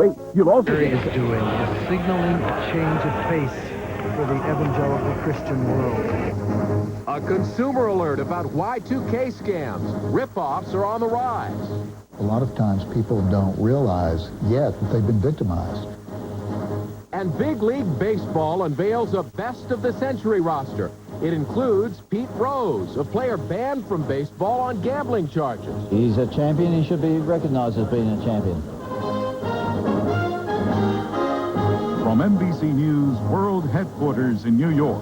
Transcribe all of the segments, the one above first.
Wait, you'll also... What is doing is signaling a change of pace for the evangelical Christian world. A consumer alert about Y2K scams. Rip-offs are on the rise. A lot of times people don't realize yet that they've been victimized. And Big League Baseball unveils a best-of-the-century roster. It includes Pete Rose, a player banned from baseball on gambling charges. He's a champion. He should be recognized as being a champion. From NBC News World Headquarters in New York,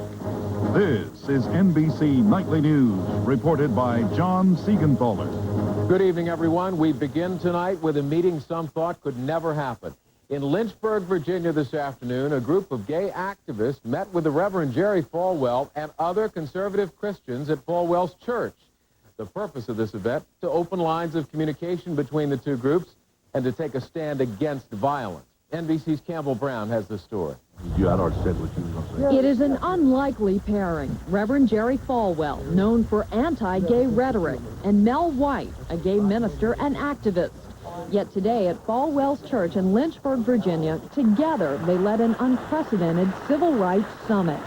this is NBC Nightly News, reported by John Siegenthaler. Good evening, everyone. We begin tonight with a meeting some thought could never happen. In Lynchburg, Virginia this afternoon, a group of gay activists met with the Reverend Jerry Falwell and other conservative Christians at Falwell's church. The purpose of this event, to open lines of communication between the two groups and to take a stand against violence. NBC's Campbell Brown has the story. You had already said what you were going to say. It is an unlikely pairing. Reverend Jerry Falwell, known for anti-gay rhetoric, and Mel White, a gay minister and activist. Yet today at Falwell's church in Lynchburg, Virginia, together they led an unprecedented civil rights summit.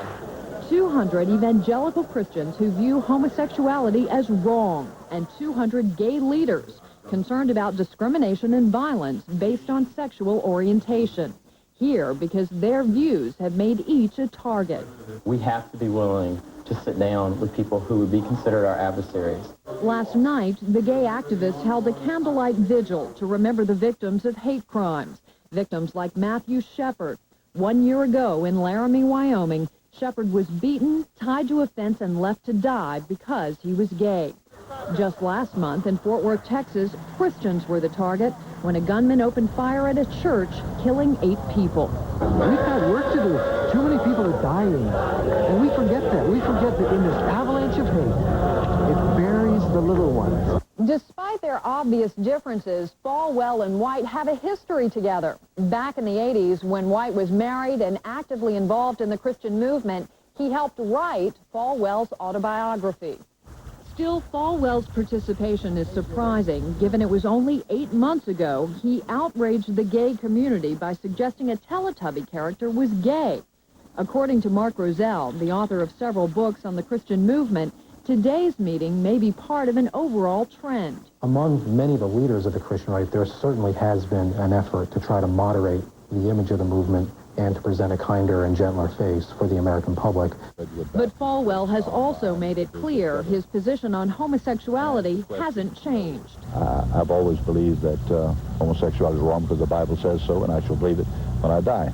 200 evangelical Christians who view homosexuality as wrong, and 200 gay leaders concerned about discrimination and violence based on sexual orientation. Here because their views have made each a target. We have to be willing to sit down with people who would be considered our adversaries. Last night, the gay activists held a candlelight vigil to remember the victims of hate crimes. Victims like Matthew Shepard. 1 year ago in Laramie, Wyoming, Shepard was beaten, tied to a fence, and left to die because he was gay. Just last month in Fort Worth, Texas, Christians were the target when a gunman opened fire at a church, killing 8 people. We've got work to do. Too many people are dying. And we forget that. We forget that in this avalanche of hate, it buries the little ones. Despite their obvious differences, Falwell and White have a history together. Back in the 80s, when White was married and actively involved in the Christian movement, he helped write Falwell's autobiography. Still, Falwell's participation is surprising, given it was only 8 months ago he outraged the gay community by suggesting a Teletubby character was gay. According to Mark Roselle, the author of several books on the Christian movement, today's meeting may be part of an overall trend. Among many of the leaders of the Christian right, there certainly has been an effort to try to moderate the image of the movement and to present a kinder and gentler face for the American public. But Falwell has also made it clear his position on homosexuality hasn't changed. I've always believed that homosexuality is wrong because the Bible says so, and I shall believe it when I die.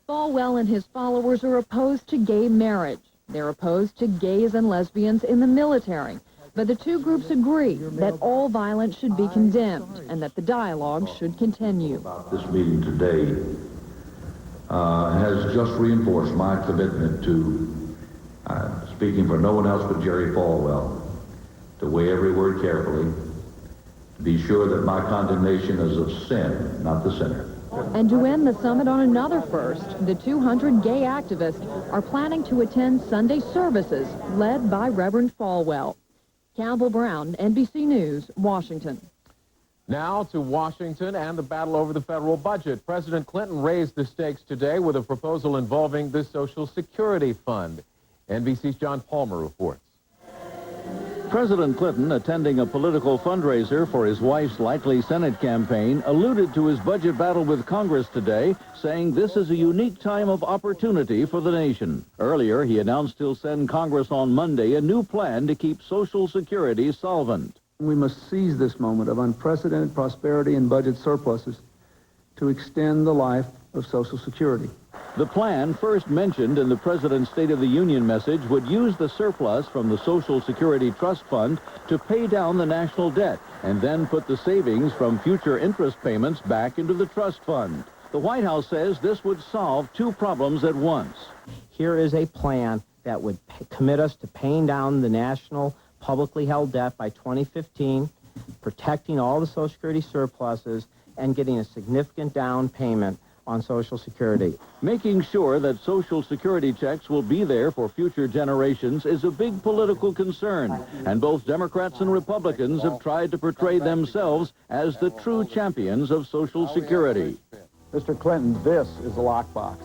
Falwell and his followers are opposed to gay marriage. They're opposed to gays and lesbians in the military. But the two groups agree that all violence should be condemned and that the dialogue should continue. This meeting today has just reinforced my commitment to, speaking for no one else but Jerry Falwell, to weigh every word carefully, to be sure that my condemnation is of sin, not the sinner. And to end the summit on another first, the 200 gay activists are planning to attend Sunday services led by Reverend Falwell. Campbell Brown, NBC News, Washington. Now to Washington and the battle over the federal budget. President Clinton raised the stakes today with a proposal involving the Social Security Fund. NBC's John Palmer reports. President Clinton, attending a political fundraiser for his wife's likely Senate campaign, alluded to his budget battle with Congress today, saying this is a unique time of opportunity for the nation. Earlier, he announced he'll send Congress on Monday a new plan to keep Social Security solvent. We must seize this moment of unprecedented prosperity and budget surpluses to extend the life of Social Security. The plan, first mentioned in the President's State of the Union message, would use the surplus from the Social Security Trust Fund to pay down the national debt and then put the savings from future interest payments back into the trust fund. The White House says this would solve 2 problems at once. Here is a plan that would commit us to paying down the national publicly held debt by 2015, protecting all the Social Security surpluses, and getting a significant down payment on Social Security. Making sure that Social Security checks will be there for future generations is a big political concern, and both Democrats and Republicans have tried to portray themselves as the true champions of Social Security. Mr. Clinton, this is a lockbox.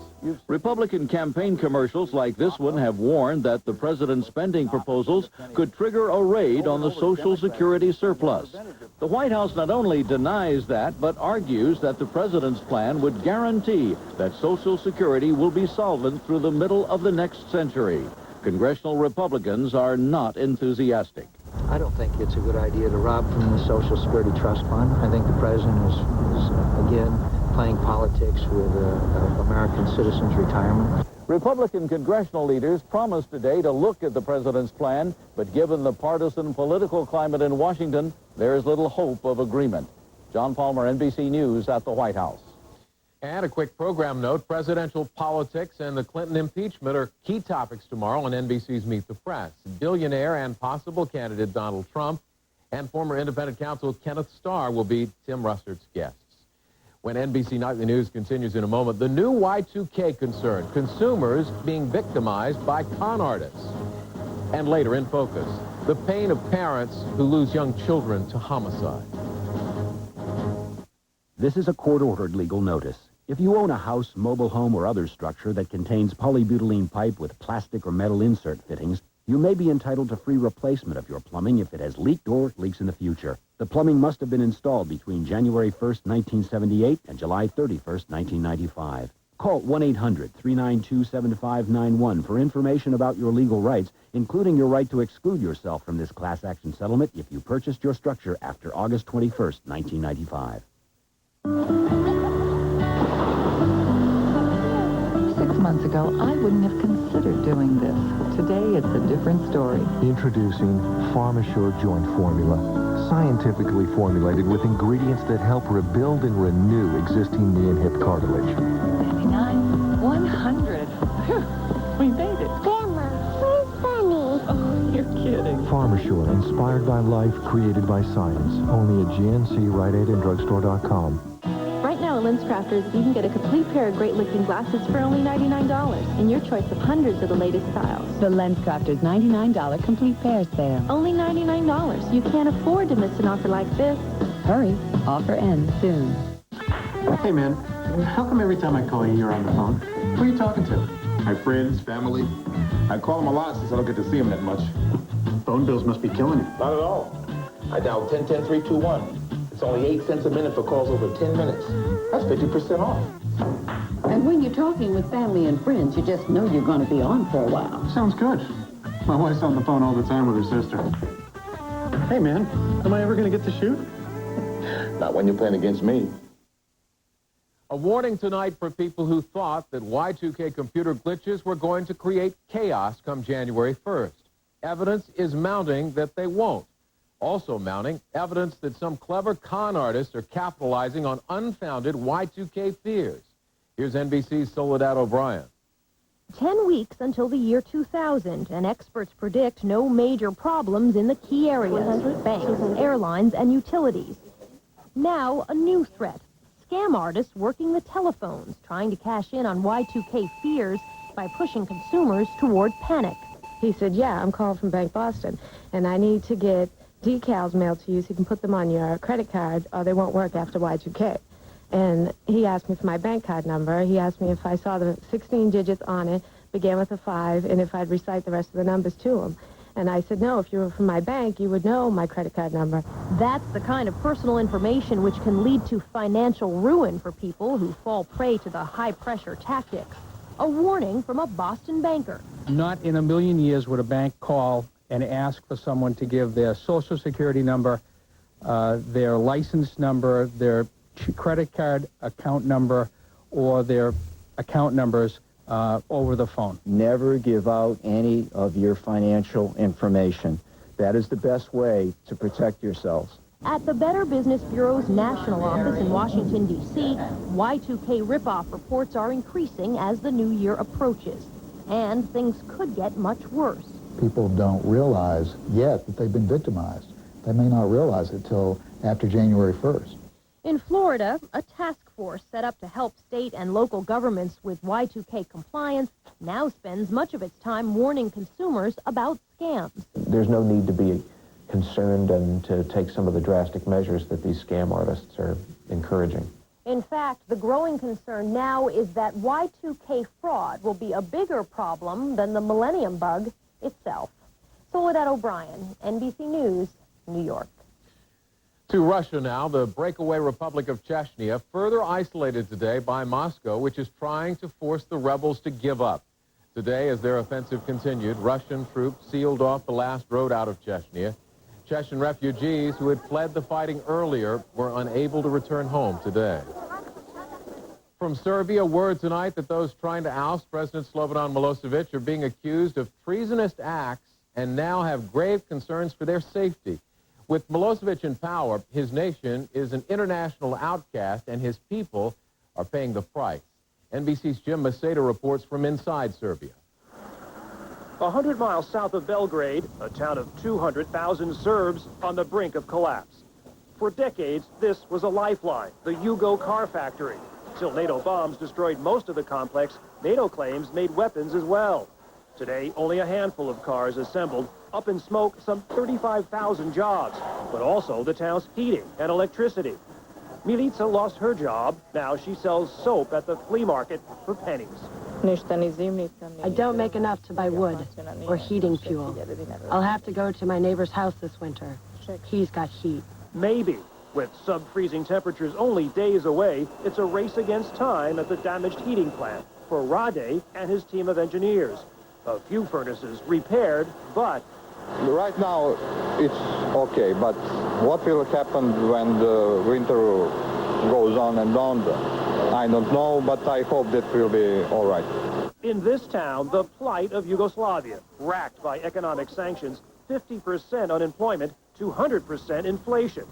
Republican campaign commercials like this one have warned that the president's spending proposals could trigger a raid on the Social Security surplus. The White House not only denies that, but argues that the president's plan would guarantee that Social Security will be solvent through the middle of the next century. Congressional Republicans are not enthusiastic. I don't think it's a good idea to rob from the Social Security Trust Fund. I think the president is again, playing politics with American citizens' retirement. Republican congressional leaders promised today to look at the president's plan, but given the partisan political climate in Washington, there is little hope of agreement. John Palmer, NBC News at the White House. And a quick program note, presidential politics and the Clinton impeachment are key topics tomorrow on NBC's Meet the Press. Billionaire and possible candidate Donald Trump and former independent counsel Kenneth Starr will be Tim Russert's guests. When NBC Nightly News continues in a moment, the new Y2K concern, consumers being victimized by con artists. And later in focus, the pain of parents who lose young children to homicide. This is a court-ordered legal notice. If you own a house, mobile home, or other structure that contains polybutylene pipe with plastic or metal insert fittings, you may be entitled to free replacement of your plumbing if it has leaked or leaks in the future. The plumbing must have been installed between January 1st, 1978 and July 31st, 1995. Call 1-800-392-7591 for information about your legal rights, including your right to exclude yourself from this class action settlement if you purchased your structure after August 21st, 1995. 6 months ago, I wouldn't have considered doing this. Today, it's a different story. Introducing PharmaSure Joint Formula, scientifically formulated with ingredients that help rebuild and renew existing knee and hip cartilage. 99, 100. Phew, we made it. Grandma, where's Bunny? Oh, you're kidding. PharmaSure, inspired by life, created by science. Only at GNC, Rite Aid, and Drugstore.com. Right now at LensCrafters, you can get a complete pair of great-looking glasses for only $99 and your choice of hundreds of the latest styles. The LensCrafters $99 complete pair sale. Only $99. You can't afford to miss an offer like this. Hurry. Offer ends soon. Hey, man. How come every time I call you, you're on the phone? Who are you talking to? My friends, family. I call them a lot since I don't get to see them that much. Phone bills must be killing you. Not at all. I dial 10-10-321. It's only 8 cents a minute for calls over 10 minutes. That's 50% off. And when you're talking with family and friends, you just know you're going to be on for a while. Sounds good. My wife's on the phone all the time with her sister. Hey, man, am I ever going to get to shoot? Not when you're playing against me. A warning tonight for people who thought that Y2K computer glitches were going to create chaos come January 1st. Evidence is mounting that they won't. Also mounting, evidence that some clever con artists are capitalizing on unfounded Y2K fears. Here's NBC's Soledad O'Brien. 10 weeks until the year 2000, and experts predict no major problems in the key areas, banks, airlines, and utilities. Now, a new threat. Scam artists working the telephones, trying to cash in on Y2K fears by pushing consumers toward panic. He said, yeah, I'm calling from Bank Boston, and I need to get decals mailed to you so you can put them on your credit card or they won't work after Y2K. And he asked me for my bank card number. He asked me if I saw the 16 digits on it, began with a 5, and if I'd recite the rest of the numbers to him. And I said, no, if you were from my bank, you would know my credit card number. That's the kind of personal information which can lead to financial ruin for people who fall prey to the high-pressure tactics. A warning from a Boston banker. Not in a million years would a bank call and ask for someone to give their Social Security number, their license number, their credit card account number, or their account numbers over the phone. Never give out any of your financial information. That is the best way to protect yourselves. At the Better Business Bureau's national office in Washington, D.C., Y2K ripoff reports are increasing as the new year approaches. And things could get much worse. People don't realize yet that they've been victimized. They may not realize it till after January 1st. In Florida, a task force set up to help state and local governments with Y2K compliance now spends much of its time warning consumers about scams. There's no need to be concerned and to take some of the drastic measures that these scam artists are encouraging. In fact, the growing concern now is that Y2K fraud will be a bigger problem than the Millennium Bug itself. Soledad O'Brien, NBC News, New York. To Russia now, the breakaway Republic of Chechnya, further isolated today by Moscow, which is trying to force the rebels to give up. Today, as their offensive continued, Russian troops sealed off the last road out of Chechnya. Chechen refugees who had fled the fighting earlier were unable to return home today. From Serbia, word tonight that those trying to oust President Slobodan Milosevic are being accused of treasonous acts and now have grave concerns for their safety. With Milosevic in power, his nation is an international outcast, and his people are paying the price. NBC's Jim Maseda reports from inside Serbia. 100 miles south of Belgrade, a town of 200,000 Serbs on the brink of collapse. For decades, this was a lifeline, the Yugo car factory. Till NATO bombs destroyed most of the complex, NATO claims made weapons as well. Today, only a handful of cars assembled. Up in smoke, some 35,000 jobs, but also the town's heating and electricity. Milica lost her job. Now she sells soap at the flea market for pennies. I don't make enough to buy wood or heating fuel. I'll have to go to my neighbor's house this winter. He's got heat. Maybe. With sub-freezing temperatures only days away, it's a race against time at the damaged heating plant for Rade and his team of engineers. A few furnaces repaired, but... Right now, it's okay, but what will happen when the winter goes on and on, I don't know, but I hope that will be all right. In this town, the plight of Yugoslavia, racked by economic sanctions, 50% unemployment, 200% inflation.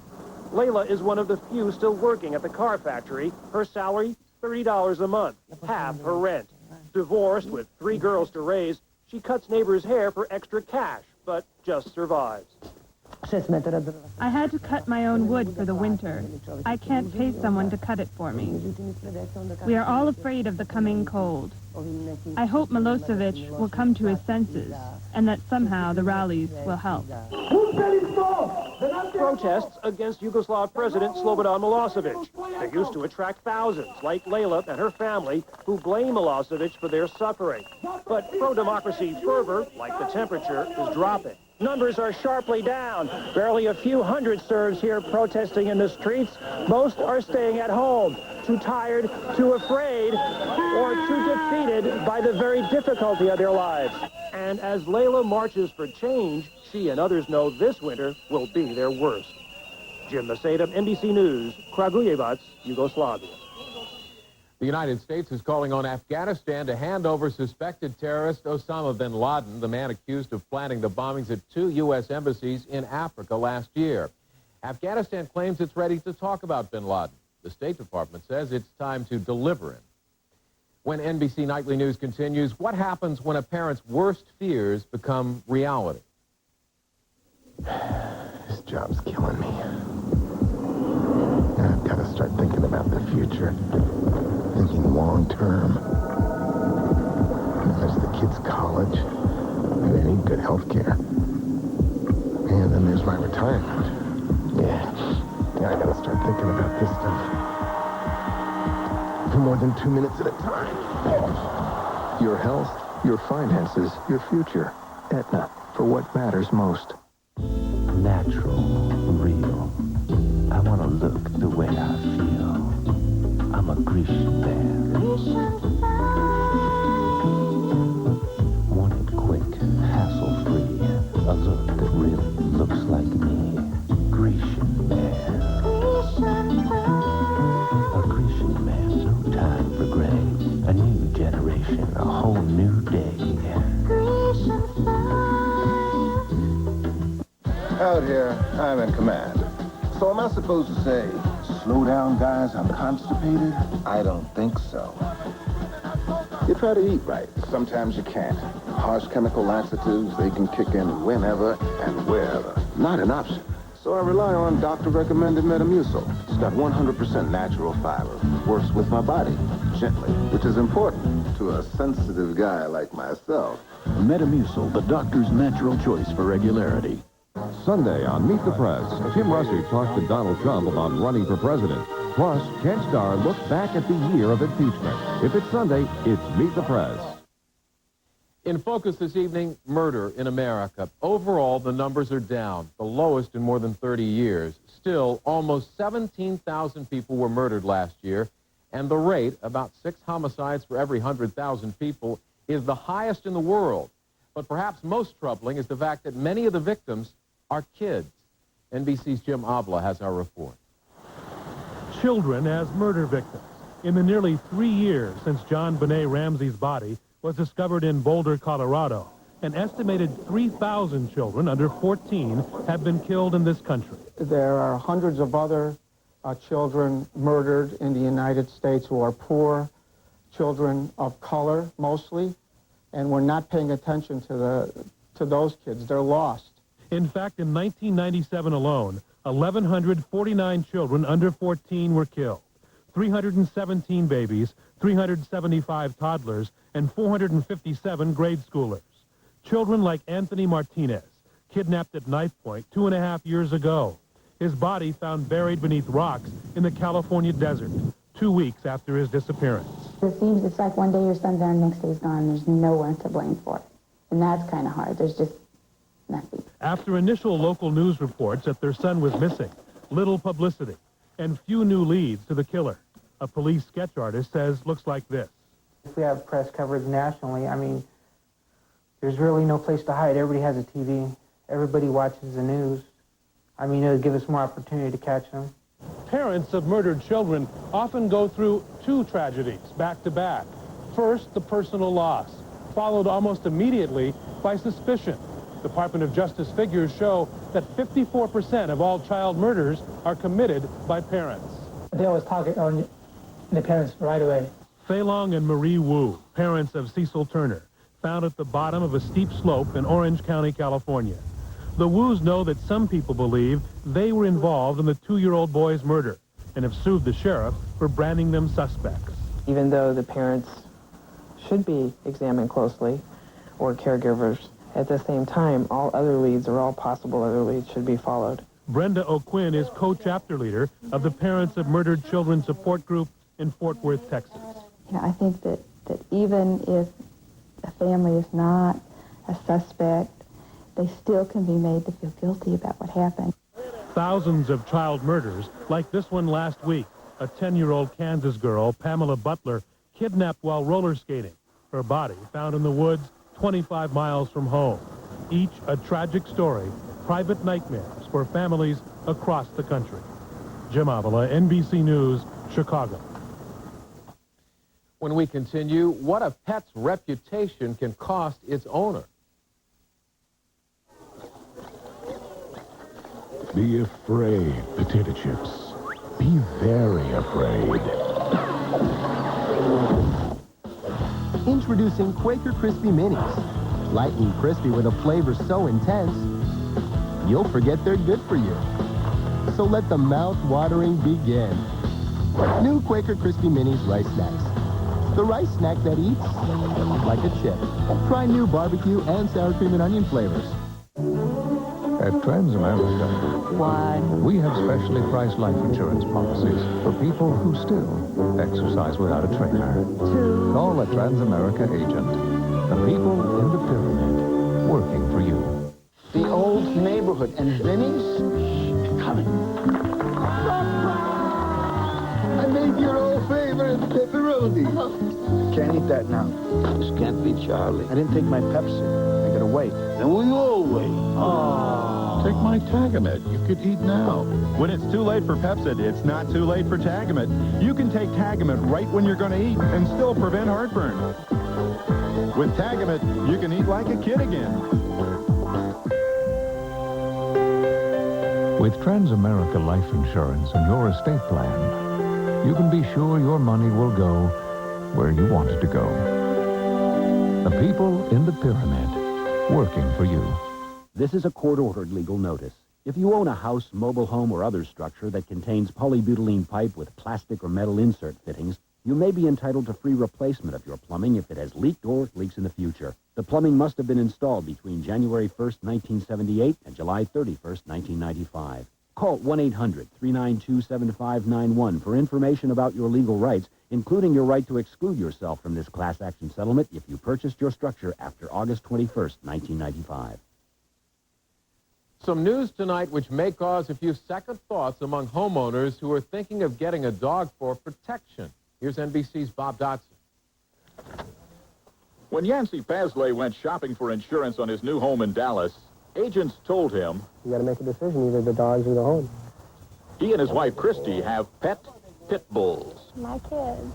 Layla is one of the few still working at the car factory. Her salary, $30 a month, half her rent. Divorced with 3 girls to raise, she cuts neighbors' hair for extra cash, but just survives. I had to cut my own wood for the winter. I can't pay someone to cut it for me. We are all afraid of the coming cold. I hope Milosevic will come to his senses and that somehow the rallies will help. Protests against Yugoslav President Slobodan Milosevic. They used to attract thousands, like Layla and her family, who blame Milosevic for their suffering. But pro-democracy fervor, like the temperature, is dropping. Numbers are sharply down. Barely a few hundred Serbs here protesting in the streets. Most are staying at home, too tired, too afraid, or too defeated by the very difficulty of their lives. And as Layla marches for change, she and others know this winter will be their worst. Jim Maseda, NBC News, Kragujevac, Yugoslavia. The United States is calling on Afghanistan to hand over suspected terrorist Osama bin Laden, the man accused of planning the bombings at 2 U.S. embassies in Africa last year. Afghanistan claims it's ready to talk about bin Laden. The State Department says it's time to deliver him. When NBC Nightly News continues, what happens when a parent's worst fears become reality? This job's killing me. I've got to start thinking about the future. Thinking long term. There's the kids' college. They need good health care. And then there's my retirement. Yeah, I gotta start thinking about this stuff. For more than 2 minutes at a time. Your health, your finances, your future. Aetna, for what matters most. Natural, real. I want to look the way I feel. I'm a Grecian man. Want it quick, hassle-free. A look that really looks like me. Grecian man. A Grecian man, no time for gray. A new generation, a whole new day. Out here, I'm in command. So am I supposed to say, slow down, guys, I'm constipated? I don't think so. You try to eat right. Sometimes you can't. Harsh chemical laxatives, they can kick in whenever and wherever. Not an option. So I rely on doctor-recommended Metamucil. It's got 100% natural fiber. Works with my body, gently, which is important to a sensitive guy like myself. Metamucil, the doctor's natural choice for regularity. Sunday on Meet the Press, Tim Russert talked to Donald Trump about running for president. Plus, Ken Starr looks back at the year of impeachment. If it's Sunday, it's Meet the Press. In focus this evening, murder in America. Overall, the numbers are down, the lowest in more than 30 years. Still, almost 17,000 people were murdered last year, and the rate, about 6 homicides for every 100,000 people, is the highest in the world. But perhaps most troubling is the fact that many of the victims are kids. NBC's Jim Abla has our report. Children as murder victims. In the nearly 3 years since John Benet Ramsey's body was discovered in Boulder, Colorado, an estimated 3,000 children under 14 have been killed in this country. There are hundreds of other children murdered in the United States who are poor, children of color mostly, and we're not paying attention to those kids. They're lost. In fact, in 1997 alone, 1,149 children under 14 were killed. 317 babies, 375 toddlers, and 457 grade schoolers. Children like Anthony Martinez, kidnapped at knife point 2.5 years ago. His body found buried beneath rocks in the California desert 2 weeks after his disappearance. It seems it's like one day your son's there and next day he's gone. There's no one to blame for it. And that's kind of hard. There's just nothing. After initial local news reports that their son was missing, little publicity, and few new leads to the killer, a police sketch artist says looks like this. If we have press coverage nationally, I mean, there's really no place to hide. Everybody has a TV. Everybody watches the news. I mean, it would give us more opportunity to catch them. Parents of murdered children often go through 2 tragedies back to back. First, the personal loss, followed almost immediately by suspicion. Department of Justice figures show that 54% of all child murders are committed by parents. They always target on the parents right away. Fei Long and Marie Wu, parents of Cecil Turner, found at the bottom of a steep slope in Orange County, California. The Wus know that some people believe they were involved in the 2-year-old boy's murder and have sued the sheriff for branding them suspects. Even though the parents should be examined closely, or caregivers, at the same time, all other leads or all possible other leads should be followed. Brenda O'Quinn is co-chapter leader of the Parents of Murdered Children Support Group in Fort Worth, Texas. You know, I think that even if a family is not a suspect, they still can be made to feel guilty about what happened. Thousands of child murders, like this one last week, a 10-year-old Kansas girl, Pamela Butler, kidnapped while roller skating. Her body found in the woods 25 miles from home. Each a tragic story, private nightmares for families across the country. Jim Avila, NBC News, Chicago. When we continue, what a pet's reputation can cost its owner. Be afraid, potato chips. Be very afraid. Introducing Quaker Crispy Minis. Light and crispy with a flavor so intense, you'll forget they're good for you. So let the mouth-watering begin. New Quaker Crispy Minis rice snacks. The rice snack that eats like a chip. Try new barbecue and sour cream and onion flavors. At Transamerica, Why? we have specially priced life insurance policies for people who still exercise without a trainer. Call a Transamerica agent. The people in the pyramid working for you. The old neighborhood. And Vinny's? They're coming. I made your old favorite pepperoni. Can't eat that now. This can't be Charlie. I didn't take my Pepsi. I gotta wait. Then we all wait. Take my Tagamet. You could eat now. When it's too late for Pepsid, it's not too late for Tagamet. You can take Tagamet right when you're going to eat and still prevent heartburn. With Tagamet, you can eat like a kid again. With Transamerica Life Insurance and your estate plan, you can be sure your money will go where you want it to go. The people in the pyramid working for you. This is a court-ordered legal notice. If you own a house, mobile home, or other structure that contains polybutylene pipe with plastic or metal insert fittings, you may be entitled to free replacement of your plumbing if it has leaked or leaks in the future. The plumbing must have been installed between January 1st, 1978 and July 31st, 1995. Call 1-800-392-7591 for information about your legal rights, including your right to exclude yourself from this class action settlement if you purchased your structure after August 21st, 1995. Some news tonight which may cause a few second thoughts among homeowners who are thinking of getting a dog for protection. Here's NBC's Bob Dotson. When Yancey Pasley went shopping for insurance on his new home in Dallas, agents told him you got to make a decision, either the dogs or the home. He and his wife Christy have pet pit bulls. My kids.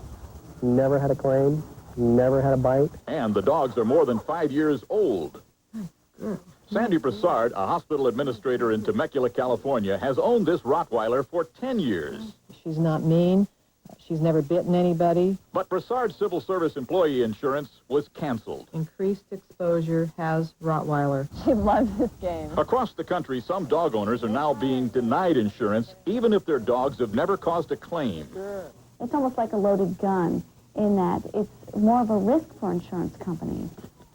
Never had a claim, never had a bite. And the dogs are more than 5 years old. Sandy Broussard, a hospital administrator in Temecula, California, has owned this Rottweiler for 10 years. She's not mean. She's never bitten anybody. But Broussard's civil service employee insurance was canceled. Increased exposure has Rottweiler. She loves this game. Across the country, some dog owners are now being denied insurance, even if their dogs have never caused a claim. It's almost like a loaded gun in that it's more of a risk for insurance companies.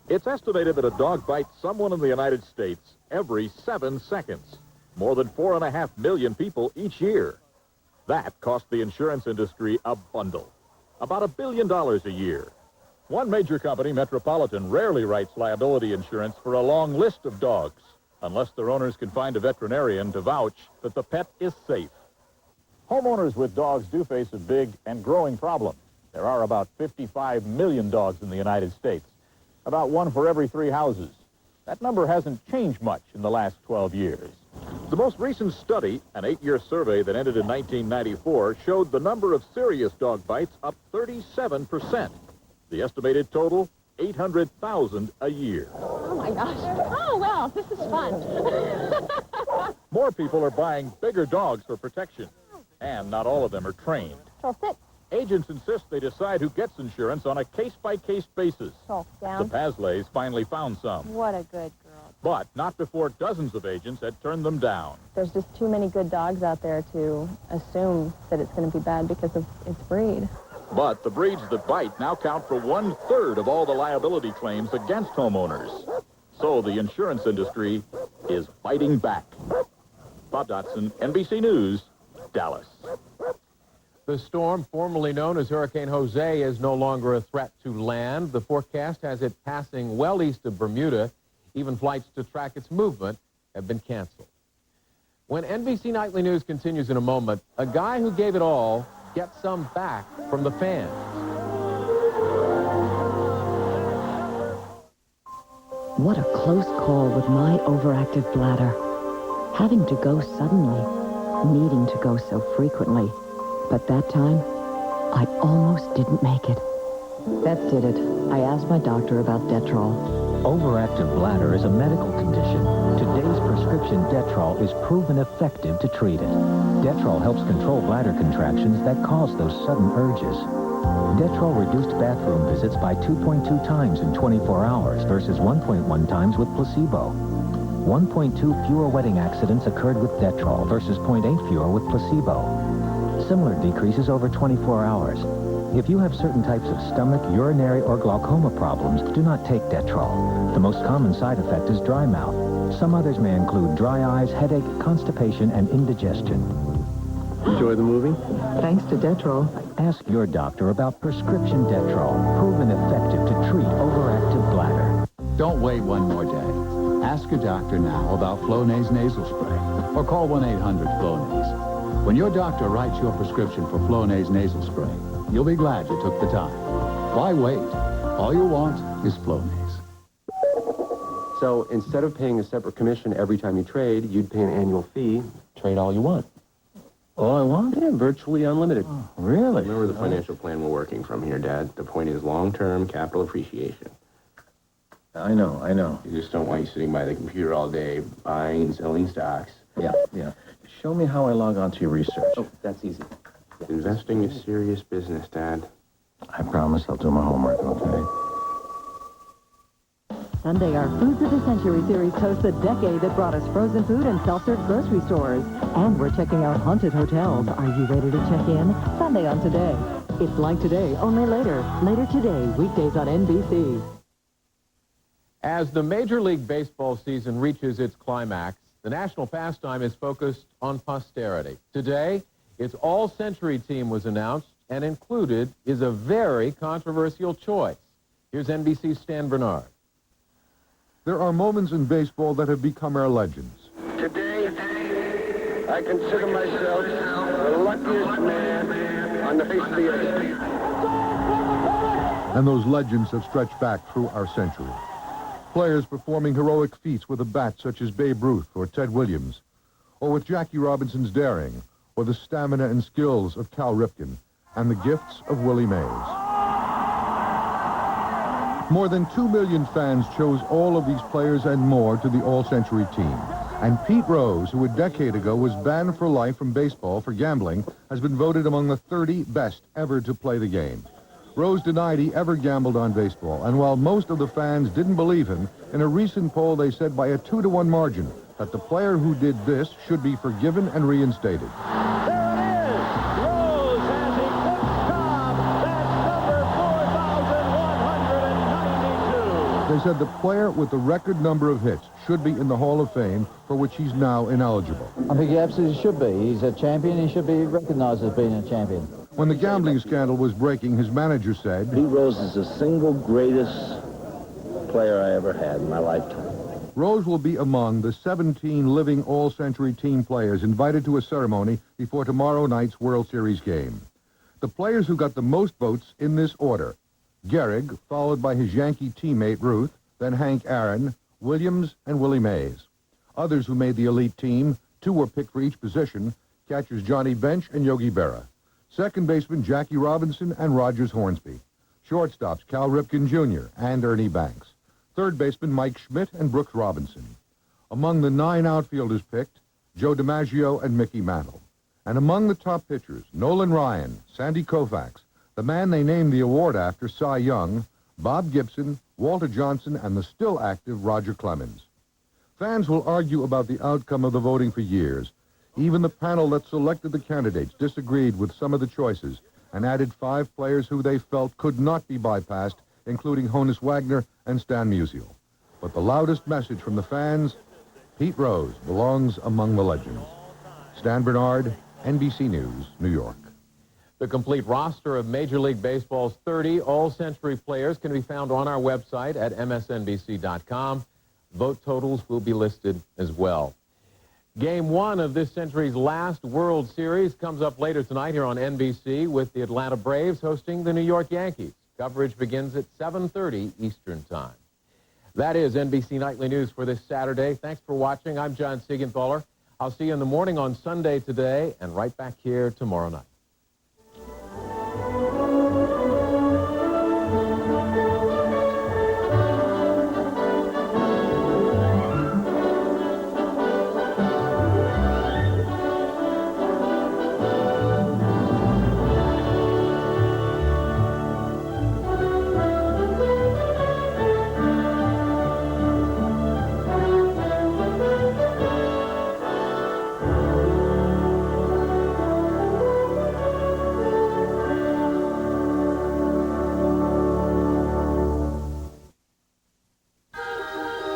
It's estimated that a dog bites someone in the United States every 7 seconds. More than 4.5 million people each year. That cost the insurance industry a bundle. About $1 billion a year. One major company, Metropolitan, rarely writes liability insurance for a long list of dogs, unless their owners can find a veterinarian to vouch that the pet is safe. Homeowners with dogs do face a big and growing problem. There are about 55 million dogs in the United States, about 1 for every 3 houses. That number hasn't changed much in the last 12 years. The most recent study, an 8-year survey that ended in 1994, showed the number of serious dog bites up 37%. The estimated total, 800,000 a year. Oh, my gosh. Oh, well, this is fun. More people are buying bigger dogs for protection, and not all of them are trained. So sit. Agents insist they decide who gets insurance on a case-by-case basis. So The down. Pasleys finally found some, What a good girl. but not before dozens of agents had turned them down. There's just too many good dogs out there to assume that it's going to be bad because of its breed. But the breeds that bite now count for 1/3 of all the liability claims against homeowners. So the insurance industry is fighting back. Bob Dotson, NBC News, Dallas. The storm, formerly known as Hurricane Jose, is no longer a threat to land. The forecast has it passing well east of Bermuda. Even flights to track its movement have been canceled. When NBC Nightly News continues in a moment, a guy who gave it all gets some back from the fans. What a close call with my overactive bladder. Having to go suddenly, needing to go so frequently. But that time, I almost didn't make it. That did it. I asked my doctor about Detrol. Overactive bladder is a medical condition. Today's prescription Detrol is proven effective to treat it. Detrol helps control bladder contractions that cause those sudden urges. Detrol reduced bathroom visits by 2.2 times in 24 hours versus 1.1 times with placebo. 1.2 fewer wedding accidents occurred with Detrol versus 0.8 fewer with placebo. Similar decreases over 24 hours. If you have certain types of stomach, urinary, or glaucoma problems, do not take Detrol. The most common side effect is dry mouth. Some others may include dry eyes, headache, constipation, and indigestion. Enjoy the movie? Thanks to Detrol. Ask your doctor about prescription Detrol, proven effective to treat overactive bladder. Don't wait one more day. Ask your doctor now about Flonase nasal spray, or call 1-800-FLONASE. When your doctor writes your prescription for Flonase nasal spray, you'll be glad you took the time. Why wait? All you want is Flonase. So instead of paying a separate commission every time you trade, you'd pay an annual fee, trade all you want. All I want? Yeah, virtually unlimited. Oh, really? Remember the financial plan we're working from here, Dad. The point is long-term capital appreciation. I know. You just don't want you sitting by the computer all day buying and selling stocks. Yeah. Show me how I log on to your research. Oh, that's easy. Investing is serious business, Dad. I promise I'll do my homework, okay? Sunday, our Foods of the Century series hosts the decade that brought us frozen food and self-serve grocery stores. And we're checking out haunted hotels. Are you ready to check in? Sunday on Today. It's like today, only later. Later today, weekdays on NBC. As the Major League Baseball season reaches its climax, The national pastime is focused on posterity. Today, its all-century team was announced, and included is a very controversial choice. Here's NBC's Stan Bernard. There are moments in baseball that have become our legends. Today, I consider myself the luckiest man on the face of the earth. And those legends have stretched back through our century. Players performing heroic feats with a bat such as Babe Ruth or Ted Williams, or with Jackie Robinson's daring, or the stamina and skills of Cal Ripken, and the gifts of Willie Mays. More than 2 million fans chose all of these players and more to the all-century team. And Pete Rose, who a decade ago was banned for life from baseball for gambling, has been voted among the 30 best ever to play the game. Rose denied he ever gambled on baseball, and while most of the fans didn't believe him, in a recent poll they said by a 2-to-1 margin that the player who did this should be forgiven and reinstated. They said the player with the record number of hits should be in the Hall of Fame, for which he's now ineligible. I think he absolutely should be. He's a champion. He should be recognized as being a champion. When the gambling scandal was breaking, his manager said, Pete Rose is the single greatest player I ever had in my lifetime. Rose will be among the 17 living all-century team players invited to a ceremony before tomorrow night's World Series game. The players who got the most votes in this order: Gehrig, followed by his Yankee teammate Ruth, then Hank Aaron, Williams, and Willie Mays. Others who made the elite team, 2 were picked for each position: catchers Johnny Bench and Yogi Berra. Second baseman Jackie Robinson and Rogers Hornsby. Shortstops Cal Ripken Jr. and Ernie Banks. Third baseman Mike Schmidt and Brooks Robinson. Among the 9 outfielders picked, Joe DiMaggio and Mickey Mantle. And among the top pitchers, Nolan Ryan, Sandy Koufax, the man they named the award after, Cy Young, Bob Gibson, Walter Johnson, and the still active Roger Clemens. Fans will argue about the outcome of the voting for years. Even the panel that selected the candidates disagreed with some of the choices and added 5 players who they felt could not be bypassed, including Honus Wagner and Stan Musial. But the loudest message from the fans: Pete Rose belongs among the legends. Stan Bernard, NBC News, New York. The complete roster of Major League Baseball's 30 all-century players can be found on our website at msnbc.com. Vote totals will be listed as well. Game 1 of this century's last World Series comes up later tonight here on NBC, with the Atlanta Braves hosting the New York Yankees. Coverage begins at 7:30 Eastern Time. That is NBC Nightly News for this Saturday. Thanks for watching. I'm John Siegenthaler. I'll see you in the morning on Sunday Today, and right back here tomorrow night.